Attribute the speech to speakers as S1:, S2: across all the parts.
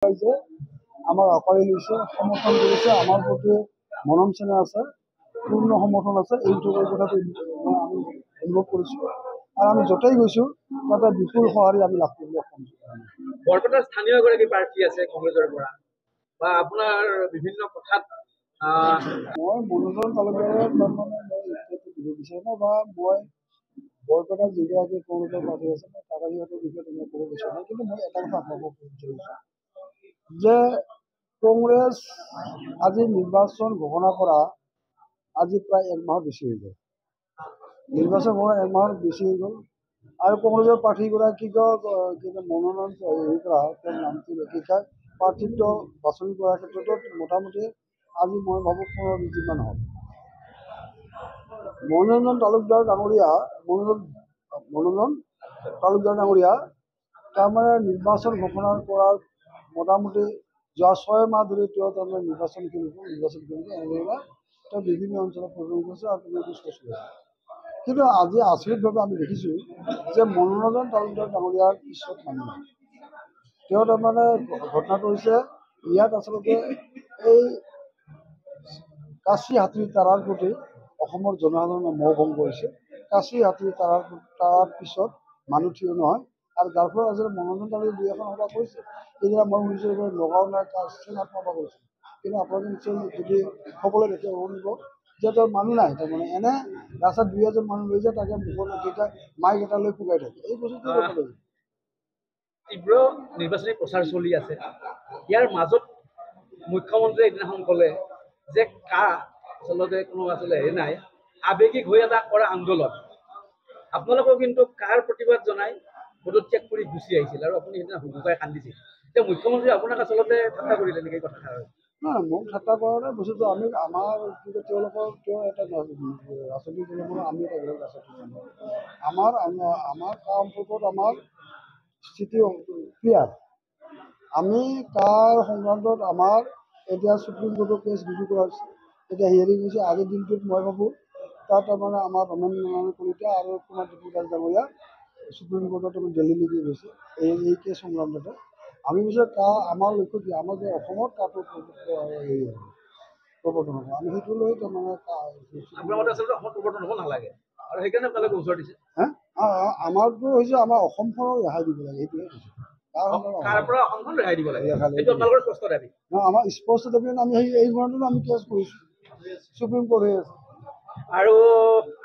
S1: যে আমাৰ আঁকোৱালি লৈছে, সমৰ্থন কৰিছে, আমাৰ প্ৰতি মৰম চেনেহ আছে, পূৰ্ণ সমৰ্থন আছে। এইটো কথাটো আমি অনুভৱ কৰিছোঁ আৰু আমি য'তেই গৈছোঁ তাতে বিপুল সঁহাৰি আমি লাভ কৰিবলৈ সক্ষম হৈছোঁ।
S2: বৰপেটাৰ স্থানীয় এগৰাকী প্ৰাৰ্থী আছে কংগ্ৰেছৰ পৰা বা আপোনাৰ বিভিন্ন কথাত
S1: মই মনোনয়ন তালুকদাৰে তাৰমানে মই উত্তৰটো দিব বিচাৰোঁ নাই বা মই বৰপেটাৰ যিগৰাকী কংগ্ৰেছৰ প্ৰাৰ্থী আছে মই তাৰ সিহঁতৰ বিষয়ে তুমি ক'ব বিচৰা নাই, কিন্তু মই এটা কথা আপোনালোকক ক'ব বিচাৰিছোঁ যে কংগ্ৰেছ আজি নিৰ্বাচন ঘোষণা কৰা আজি প্ৰায় এক মাহৰ বেছি হৈ গ'ল। নিৰ্বাচন ঘোষণা এক মাহৰ বেছি হৈ গ'ল আৰু কংগ্ৰেছৰ প্ৰাৰ্থীগৰাকীক মনোনয়ন হেৰি কৰা তেওঁৰ নামটো লেখিকাই প্ৰাৰ্থিত্ব বাছনি কৰাৰ ক্ষেত্ৰতো মোটামুটি আজি মই ভাবোঁ 15-20 দিনমান হ'ল। মনোনয়ন তালুকদাৰ ডাঙৰীয়া তাৰমানে নিৰ্বাচন ঘোষণা কৰাৰ মোটামুটি যোৱা 6 মাহ ধৰি তেওঁ তাৰমানে নিৰ্বাচন খেলিব এনেদৰে তেওঁ বিভিন্ন অঞ্চলত প্ৰগ্ৰেম কৰিছে আৰু তেনেকৈ কৰিছে। কিন্তু আজি আচৰিতভাৱে আমি দেখিছোঁ যে মনোনয়ন তালুকদাৰ ডাঙৰীয়াৰ পিছত মানুহ নাই। তেওঁ তাৰমানে ঘটনাটো হৈছে ইয়াত আচলতে এই কাঁচি হাতী তাৰাৰ প্ৰতি অসমৰ জনসাধাৰণে মোহ ভংগ কৰিছে। কাঁচি হাতী তাৰাৰ পিছত মানুহ থিয় নহয় আৰু যাৰ ফলত আচলতে মনোনয়ন তালুকদাৰে 2-এখন সভা কৰিছে। এতিয়া মই শুনিছোঁ এইবাৰ নগাঁও নাই কাজিৰঙাত সভা কৰিছে, কিন্তু আপোনালোকে নিশ্চয় যদি সকলোৱে দেখে শুনিব যে তেওঁৰ মানুহ নাই। তাৰমানে এনে ৰাস্তাত 2-এজন মানুহ লৈ যায়, তাকে মুখত মাইক এটা লৈ ফুকাই থাকে। এই বস্তুটো
S2: তীব্ৰ নিৰ্বাচনী প্ৰচাৰ চলি আছে। ইয়াৰ মাজত মুখ্যমন্ত্ৰীয়ে এদিনাখন ক'লে যে আচলতে কোনো হেৰি নাই, আৱেগিক হৈ এটা কৰা আন্দোলন। আপোনালোকেও কিন্তু প্ৰতিবাদ জনাই পদত্যাগ কৰি গুচি আহিছিল আৰু আপুনি সেইদিনা হুকুকাই কান্দিছিল। এতিয়া মুখ্যমন্ত্ৰীয়ে আপোনাক আচলতে ঠাট্টা কৰিলে নেকি কথা?
S1: নহয়, মোক ঠাট্টা কৰা নাই। বস্তুটো আমি আমাৰ কিন্তু তেওঁলোকৰ এটা ৰাজনৈতিক দলৰ আমি এটা বেলেগ ৰাজনৈতিক দল। আমাৰ সম্পৰ্কত আমাৰ স্থিতি ক্লিয়াৰ। আমি সংক্ৰান্তত আমাৰ এতিয়া সুপ্ৰিম কোৰ্টৰ কেছ ৰুজু কৰা হৈছে, এতিয়া হিয়াৰিং হৈছে। আজিৰ দিনটোত মই ভাবোঁ তাত তাৰমানে আমাৰ ৰমেন কলিতা আৰু কুমাৰ দাস ডাঙৰীয়া সুপ্ৰিম কোৰ্টত দিল্লীলৈকে গৈছে এই কেছ সংক্ৰান্ততে। আমি পিছত আমাৰ লক্ষ্য কি, আমাৰ যে অসমত হেৰি প্ৰৱৰ্তন হ'ব, আমি সেইটো লৈ তাৰমানে
S2: প্ৰৱৰ্তন হ'ব নালাগে আৰু সেইকাৰণে আপোনালোকে ওচৰ দিছে।
S1: আমাৰতো হৈছে আমাৰ অসমখনক ৰেহাই দিব লাগে, সেইটোৱে আমাৰ স্পষ্ট দাবী। আমি এই কাৰণেতো আমি কেছ কৰিছোঁ, সুপ্ৰিম কোৰ্ট হৈ আছে।
S2: আৰু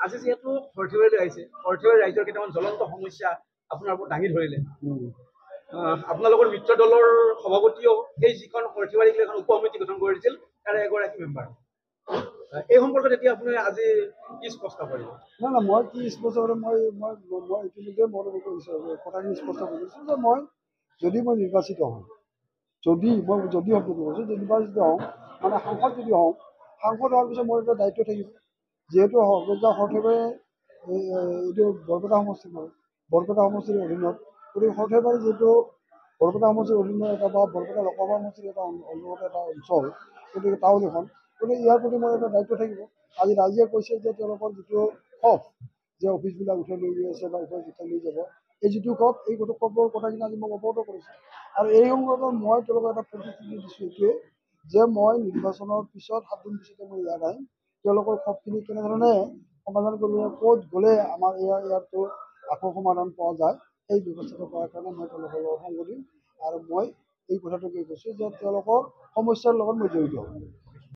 S2: আজি যিহেতু সৰ্থেবাৰীলৈ আহিছে, সৰ্থেবাৰী ৰাইজৰ কেইটামান জ্বলন্ত সমস্যা আপোনাৰ ওপৰত দাঙি ধৰিলে। আপোনালোকৰ মিত্ৰ দলৰ সভাপতিয়েও এই যিখন সৰ্থেবাৰীক লৈ এখন উপ সমিতি গঠন কৰিছিল তাৰে এগৰাকী মেম্বাৰ। এই সম্পৰ্কত এতিয়া আপুনি আজি কি স্পষ্ট কৰিব?
S1: নাই, মই কি স্পষ্ট কৰিম, মই ইতিমধ্যে মই কথাখিনি স্পষ্ট কৰিছোঁ যে মই নিৰ্বাচিত হওঁ, যদি নিৰ্বাচিত হওঁ মানে সাংসদ যদি হওঁ, সাংসদ হোৱাৰ পিছত মোৰ এটা দায়িত্ব থাকিব। যিহেতু সৰ্থেবাৰী এইটো বৰপেটা সমষ্টি নহয়, বৰপেটা সমষ্টিৰ অধীনত, গতিকে সৰ্থেবাৰী যিহেতু বৰপেটা সমষ্টিৰ অধীনত এটা বা বৰপেটা লোকসভা সমষ্টিৰ এটা অন্তৰ্গত এটা অঞ্চল, গতিকে টাউন এখন, গতিকে ইয়াৰ প্ৰতি মোৰ এটা দায়িত্ব থাকিব। আজি ৰাইজে কৈছে যে তেওঁলোকৰ যিটো খব যে অফিচবিলাক উঠাই লৈ গৈ আছে বা অফিচ উঠাই লৈ যাব, এই যিটো খব, এই খবৰ কথাখিনি আজি মই অৱগত কৰিছোঁ। আৰু এই সংক্ৰান্তত মই তেওঁলোকক এটা প্ৰতিশ্ৰুতি দিছোঁ এইটোৱে যে মই নিৰ্বাচনৰ পিছত 7 দিন পিছতে মই ইয়াত আহিম, তেওঁলোকৰ খবখিনি কেনেধৰণে সমাধান কৰিব, ক'ত গ'লে আমাৰ ইয়াতো আকৌ সমাধান পোৱা যায়, সেই ব্যৱস্থাটো কৰাৰ কাৰণে মই তেওঁলোকৰ লগত সংগ দিম। আৰু মই এই কথাটো কৈছোঁ যে তেওঁলোকৰ সমস্যাৰ লগত মই জড়িত হ'ম।